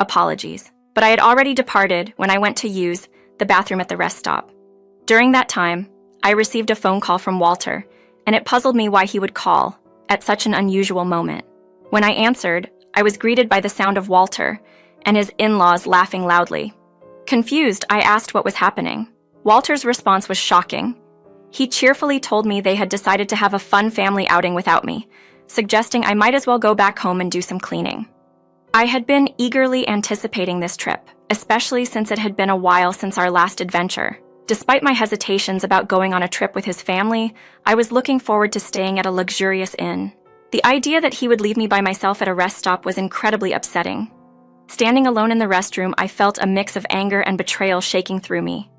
Apologies. But I had already departed when I went to use the bathroom at the rest stop. During that time, I received a phone call from Walter, and it puzzled me why he would call at such an unusual moment. When I answered, I was greeted by the sound of Walter and his in-laws laughing loudly. Confused, I asked what was happening. Walter's response was shocking. He cheerfully told me they had decided to have a fun family outing without me, suggesting I might as well go back home and do some cleaning. I had been eagerly anticipating this trip, especially since it had been a while since our last adventure. Despite my hesitations about going on a trip with his family, I was looking forward to staying at a luxurious inn. The idea that he would leave me by myself at a rest stop was incredibly upsetting. Standing alone in the restroom, I felt a mix of anger and betrayal shaking through me.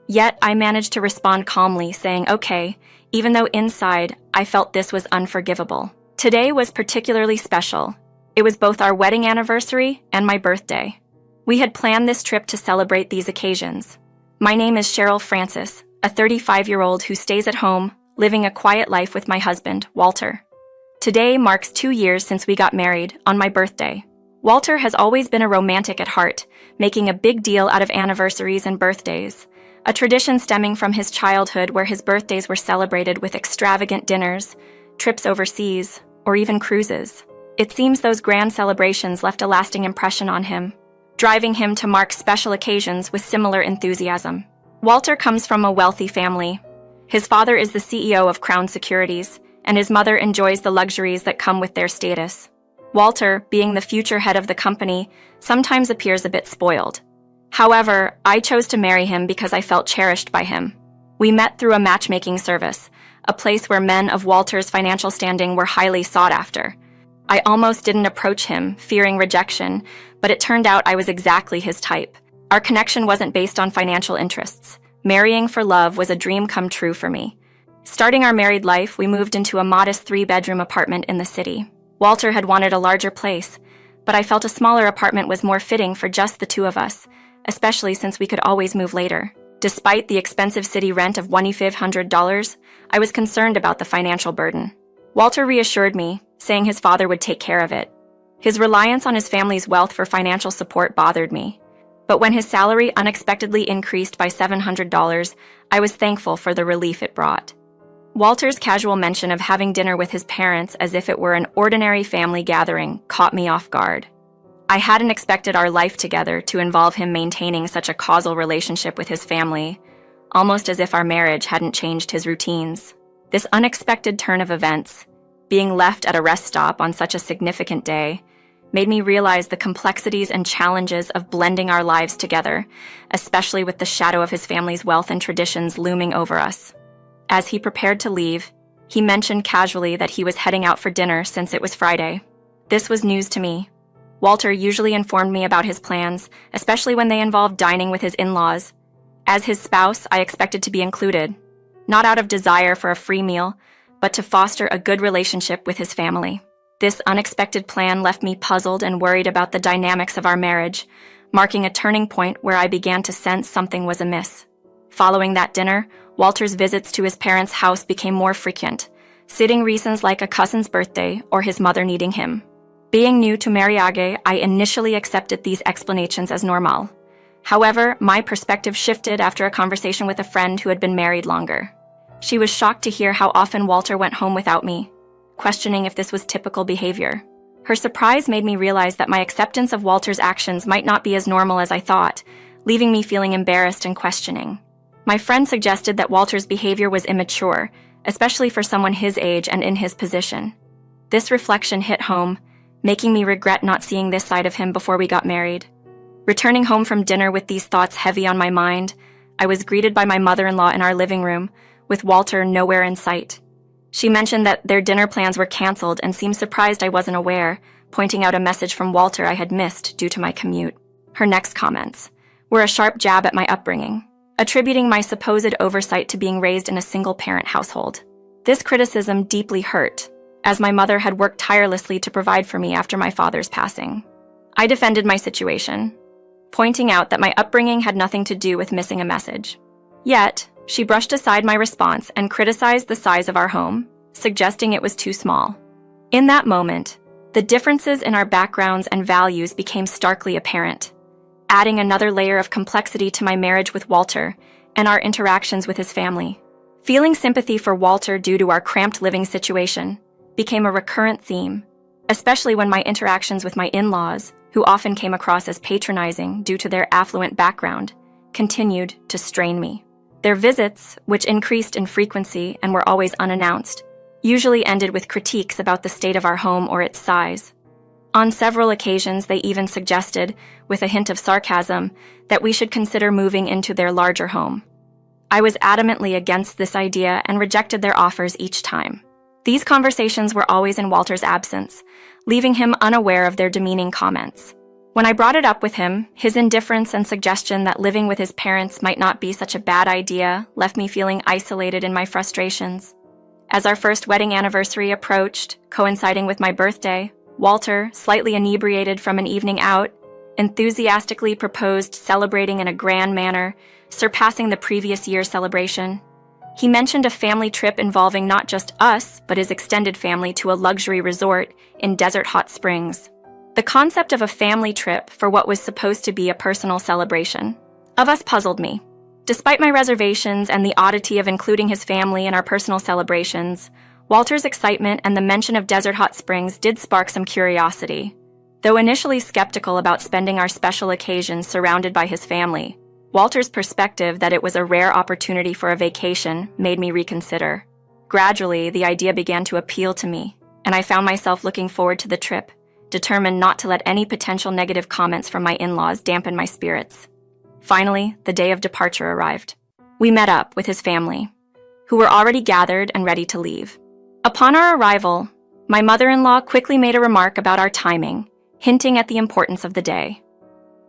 Yet, I managed to respond calmly, saying, okay, even though inside, I felt this was unforgivable. Today was particularly special. It was both our wedding anniversary and my birthday. We had planned this trip to celebrate these occasions. My name is Cheryl Francis, a 35-year-old who stays at home, living a quiet life with my husband, Walter. Today marks 2 years since we got married, on my birthday. Walter has always been a romantic at heart, making a big deal out of anniversaries and birthdays, a tradition stemming from his childhood where his birthdays were celebrated with extravagant dinners, trips overseas, or even cruises. It seems those grand celebrations left a lasting impression on him, driving him to mark special occasions with similar enthusiasm. Walter comes from a wealthy family. His father is the CEO of Crown Securities, and his mother enjoys the luxuries that come with their status. Walter, being the future head of the company, sometimes appears a bit spoiled. However, I chose to marry him because I felt cherished by him. We met through a matchmaking service, a place where men of Walter's financial standing were highly sought after. I almost didn't approach him, fearing rejection, but it turned out I was exactly his type. Our connection wasn't based on financial interests. Marrying for love was a dream come true for me. Starting our married life, we moved into a modest 3-bedroom apartment in the city. Walter had wanted a larger place, but I felt a smaller apartment was more fitting for just the two of us, especially since we could always move later. Despite the expensive city rent of $2,500, I was concerned about the financial burden. Walter reassured me, saying his father would take care of it. His reliance on his family's wealth for financial support bothered me. But when his salary unexpectedly increased by $700, I was thankful for the relief it brought. Walter's casual mention of having dinner with his parents as if it were an ordinary family gathering caught me off guard. I hadn't expected our life together to involve him maintaining such a causal relationship with his family, almost as if our marriage hadn't changed his routines. This unexpected turn of events, being left at a rest stop on such a significant day, made me realize the complexities and challenges of blending our lives together, especially with the shadow of his family's wealth and traditions looming over us. As he prepared to leave, he mentioned casually that he was heading out for dinner since it was Friday. This was news to me. Walter usually informed me about his plans, especially when they involved dining with his in-laws. As his spouse, I expected to be included, not out of desire for a free meal, but to foster a good relationship with his family. This unexpected plan left me puzzled and worried about the dynamics of our marriage, marking a turning point where I began to sense something was amiss. Following that dinner, Walter's visits to his parents' house became more frequent, citing reasons like a cousin's birthday or his mother needing him. Being new to mariage, I initially accepted these explanations as normal. However, my perspective shifted after a conversation with a friend who had been married longer. She was shocked to hear how often Walter went home without me, questioning if this was typical behavior. Her surprise made me realize that my acceptance of Walter's actions might not be as normal as I thought, leaving me feeling embarrassed and questioning. My friend suggested that Walter's behavior was immature, especially for someone his age and in his position. This reflection hit home, making me regret not seeing this side of him before we got married. Returning home from dinner with these thoughts heavy on my mind, I was greeted by my mother-in-law in our living room, with Walter nowhere in sight. She mentioned that their dinner plans were canceled and seemed surprised I wasn't aware, pointing out a message from Walter I had missed due to my commute. Her next comments were a sharp jab at my upbringing, attributing my supposed oversight to being raised in a single-parent household. This criticism deeply hurt, as my mother had worked tirelessly to provide for me after my father's passing. I defended my situation, pointing out that my upbringing had nothing to do with missing a message. Yet, she brushed aside my response and criticized the size of our home, suggesting it was too small. In that moment, The differences in our backgrounds and values became starkly apparent, adding another layer of complexity to my marriage with Walter and our interactions with his family. Feeling sympathy for Walter due to our cramped living situation became a recurrent theme, especially when my interactions with my in-laws, who often came across as patronizing due to their affluent background, continued to strain me. Their visits, which increased in frequency and were always unannounced, usually ended with critiques about the state of our home or its size. On several occasions, they even suggested, with a hint of sarcasm, that we should consider moving into their larger home. I was adamantly against this idea and rejected their offers each time. These conversations were always in Walter's absence, leaving him unaware of their demeaning comments. When I brought it up with him, his indifference and suggestion that living with his parents might not be such a bad idea left me feeling isolated in my frustrations. As our first wedding anniversary approached, coinciding with my birthday, Walter, slightly inebriated from an evening out, enthusiastically proposed celebrating in a grand manner, surpassing the previous year's celebration. He mentioned a family trip involving not just us, but his extended family to a luxury resort in Desert Hot Springs. The concept of a family trip for what was supposed to be a personal celebration of us puzzled me. Despite my reservations and the oddity of including his family in our personal celebrations, Walter's excitement and the mention of Desert Hot Springs did spark some curiosity. Though initially skeptical about spending our special occasions surrounded by his family, Walter's perspective that it was a rare opportunity for a vacation made me reconsider. Gradually, the idea began to appeal to me, and I found myself looking forward to the trip, determined not to let any potential negative comments from my in-laws dampen my spirits. Finally, the day of departure arrived. We met up with his family, who were already gathered and ready to leave. Upon our arrival, my mother-in-law quickly made a remark about our timing, hinting at the importance of the day.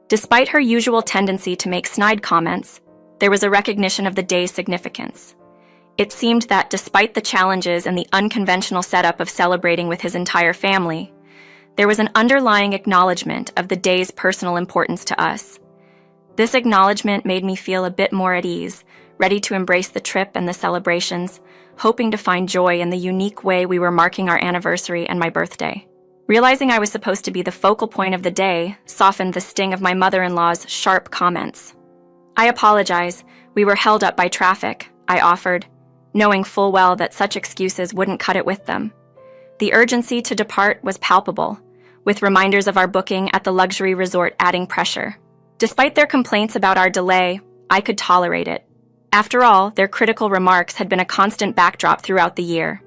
Despite her usual tendency to make snide comments, there was a recognition of the day's significance. It seemed that despite the challenges and the unconventional setup of celebrating with his entire family, there was an underlying acknowledgement of the day's personal importance to us. This acknowledgement made me feel a bit more at ease, ready to embrace the trip and the celebrations, hoping to find joy in the unique way we were marking our anniversary and my birthday. Realizing I was supposed to be the focal point of the day softened the sting of my mother-in-law's sharp comments. "I apologize, we were held up by traffic," I offered, knowing full well that such excuses wouldn't cut it with them. The urgency to depart was palpable, with reminders of our booking at the luxury resort adding pressure. Despite their complaints about our delay, I could tolerate it. After all, their critical remarks had been a constant backdrop throughout the year.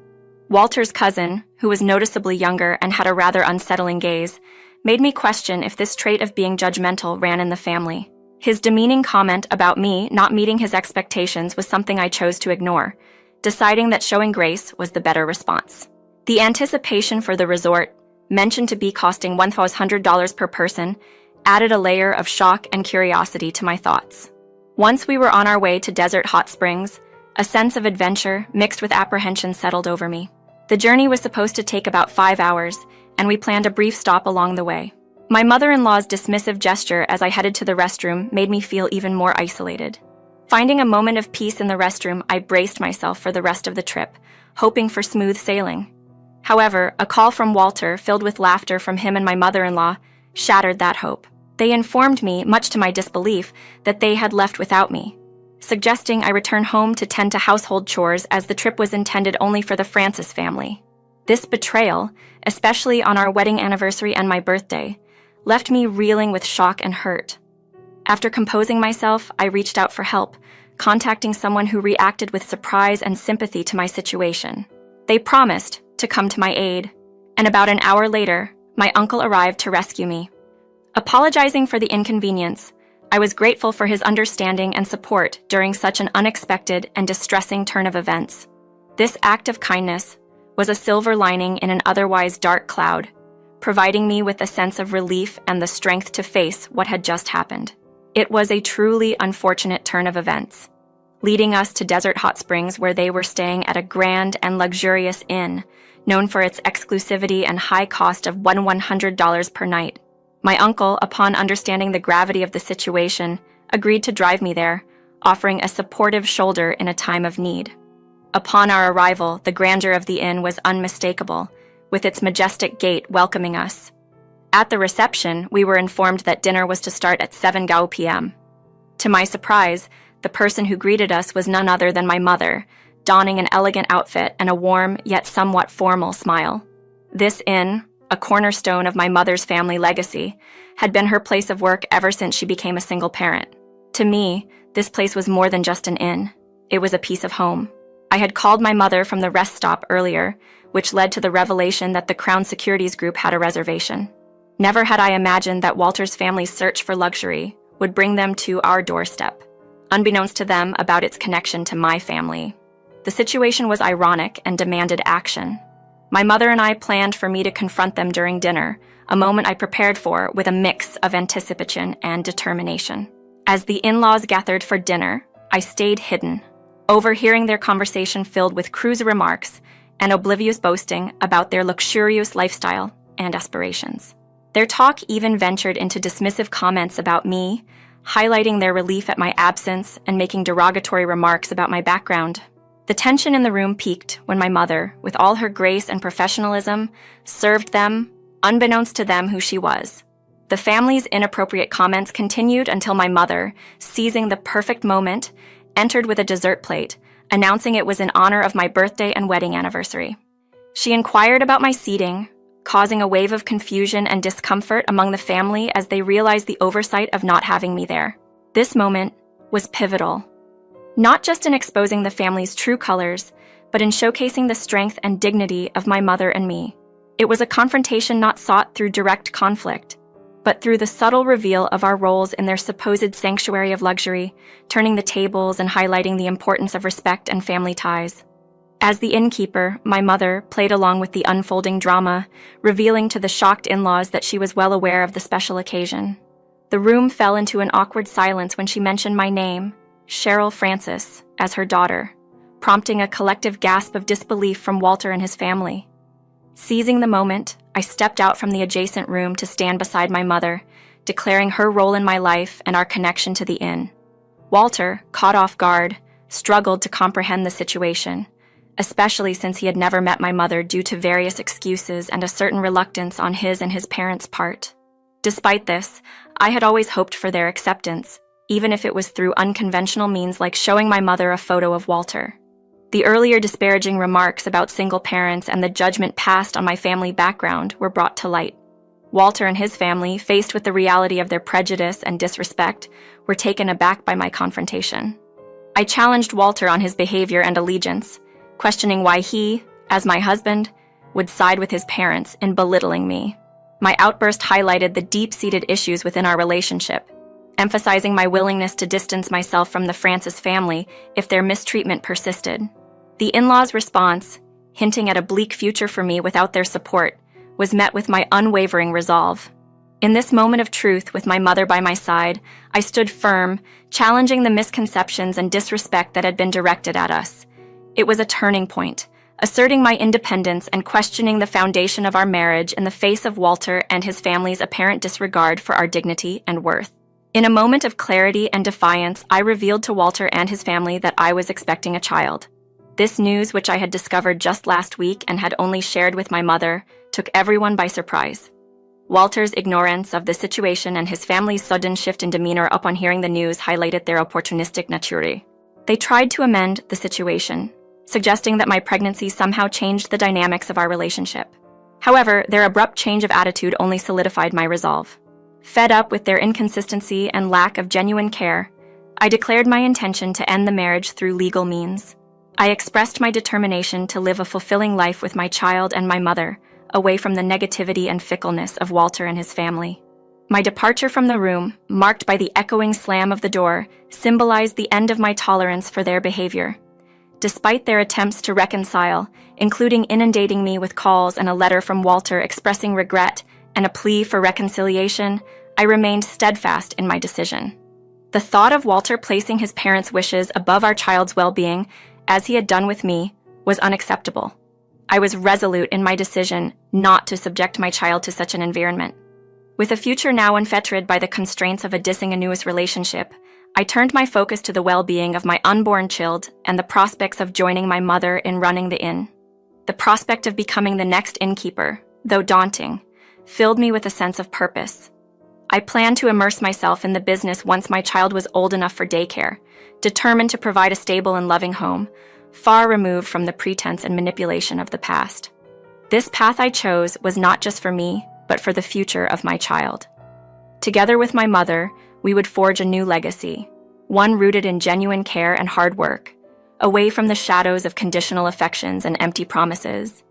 Walter's cousin, who was noticeably younger and had a rather unsettling gaze, made me question if this trait of being judgmental ran in the family. His demeaning comment about me not meeting his expectations was something I chose to ignore, deciding that showing grace was the better response. The anticipation for the resort, mentioned to be costing $1,100 per person, added a layer of shock and curiosity to my thoughts. Once we were on our way to Desert Hot Springs, a sense of adventure mixed with apprehension settled over me. The journey was supposed to take about 5 hours, and we planned a brief stop along the way. My mother-in-law's dismissive gesture as I headed to the restroom made me feel even more isolated. Finding a moment of peace in the restroom, I braced myself for the rest of the trip, hoping for smooth sailing. However, a call from Walter, filled with laughter from him and my mother-in-law, shattered that hope. They informed me, much to my disbelief, that they had left without me, suggesting I return home to tend to household chores as the trip was intended only for the Francis family. This betrayal, especially on our wedding anniversary and my birthday, left me reeling with shock and hurt. After composing myself, I reached out for help, contacting someone who reacted with surprise and sympathy to my situation. They promised to come to my aid, and about an hour later, my uncle arrived to rescue me. Apologizing for the inconvenience, I was grateful for his understanding and support during such an unexpected and distressing turn of events. This act of kindness was a silver lining in an otherwise dark cloud, providing me with a sense of relief and the strength to face what had just happened. It was a truly unfortunate turn of events, leading us to Desert Hot Springs, where they were staying at a grand and luxurious inn, known for its exclusivity and high cost of $100 per night. My uncle, upon understanding the gravity of the situation, agreed to drive me there, offering a supportive shoulder in a time of need. Upon our arrival, the grandeur of the inn was unmistakable, with its majestic gate welcoming us. At the reception, we were informed that dinner was to start at 7 p.m. To my surprise, the person who greeted us was none other than my mother, donning an elegant outfit and a warm yet somewhat formal smile. This inn, a cornerstone of my mother's family legacy, had been her place of work ever since she became a single parent. To me, this place was more than just an inn. It was a piece of home. I had called my mother from the rest stop earlier, which led to the revelation that the Crown Securities Group had a reservation. Never had I imagined that Walter's family's search for luxury would bring them to our doorstep, unbeknownst to them about its connection to my family. The situation was ironic and demanded action. My mother and I planned for me to confront them during dinner, a moment I prepared for with a mix of anticipation and determination. As the in-laws gathered for dinner, I stayed hidden, overhearing their conversation filled with cruiser remarks and oblivious boasting about their luxurious lifestyle and aspirations. Their talk even ventured into dismissive comments about me, highlighting their relief at my absence and making derogatory remarks about my background. The tension in the room peaked when my mother, with all her grace and professionalism, served them, unbeknownst to them who she was. The family's inappropriate comments continued until my mother, seizing the perfect moment, entered with a dessert plate, announcing it was in honor of my birthday and wedding anniversary. She inquired about my seating, causing a wave of confusion and discomfort among the family as they realized the oversight of not having me there. This moment was pivotal, not just in exposing the family's true colors, but in showcasing the strength and dignity of my mother and me. It was a confrontation not sought through direct conflict, but through the subtle reveal of our roles in their supposed sanctuary of luxury, turning the tables and highlighting the importance of respect and family ties. As the innkeeper, my mother played along with the unfolding drama, revealing to the shocked in-laws that she was well aware of the special occasion. The room fell into an awkward silence when she mentioned my name, Cheryl Francis, as her daughter, prompting a collective gasp of disbelief from Walter and his family. Seizing the moment, I stepped out from the adjacent room to stand beside my mother, declaring her role in my life and our connection to the inn. Walter, caught off guard, struggled to comprehend the situation, especially since he had never met my mother due to various excuses and a certain reluctance on his and his parents' part. Despite this, I had always hoped for their acceptance, even if it was through unconventional means like showing my mother a photo of Walter. The earlier disparaging remarks about single parents and the judgment passed on my family background were brought to light. Walter and his family, faced with the reality of their prejudice and disrespect, were taken aback by my confrontation. I challenged Walter on his behavior and allegiance, questioning why he, as my husband, would side with his parents in belittling me. My outburst highlighted the deep-seated issues within our relationship, emphasizing my willingness to distance myself from the Francis family if their mistreatment persisted. The in-laws' response, hinting at a bleak future for me without their support, was met with my unwavering resolve. In this moment of truth, with my mother by my side, I stood firm, challenging the misconceptions and disrespect that had been directed at us. It was a turning point, asserting my independence and questioning the foundation of our marriage in the face of Walter and his family's apparent disregard for our dignity and worth. In a moment of clarity and defiance, I revealed to Walter and his family that I was expecting a child. This news, which I had discovered just last week and had only shared with my mother, took everyone by surprise. Walter's ignorance of the situation and his family's sudden shift in demeanor upon hearing the news highlighted their opportunistic nature. They tried to amend the situation, suggesting that my pregnancy somehow changed the dynamics of our relationship. However, their abrupt change of attitude only solidified my resolve. Fed up with their inconsistency and lack of genuine care, I declared my intention to end the marriage through legal means. I expressed my determination to live a fulfilling life with my child and my mother, away from the negativity and fickleness of Walter and his family. My departure from the room, marked by the echoing slam of the door, symbolized the end of my tolerance for their behavior. Despite their attempts to reconcile, including inundating me with calls and a letter from Walter expressing regret and a plea for reconciliation, I remained steadfast in my decision. The thought of Walter placing his parents' wishes above our child's well-being, as he had done with me, was unacceptable. I was resolute in my decision not to subject my child to such an environment. With a future now unfettered by the constraints of a disingenuous relationship, I turned my focus to the well-being of my unborn child and the prospects of joining my mother in running the inn. The prospect of becoming the next innkeeper, though daunting, filled me with a sense of purpose. I planned to immerse myself in the business once my child was old enough for daycare, determined to provide a stable and loving home, far removed from the pretense and manipulation of the past. This path I chose was not just for me, but for the future of my child. Together with my mother, we would forge a new legacy, one rooted in genuine care and hard work, away from the shadows of conditional affections and empty promises.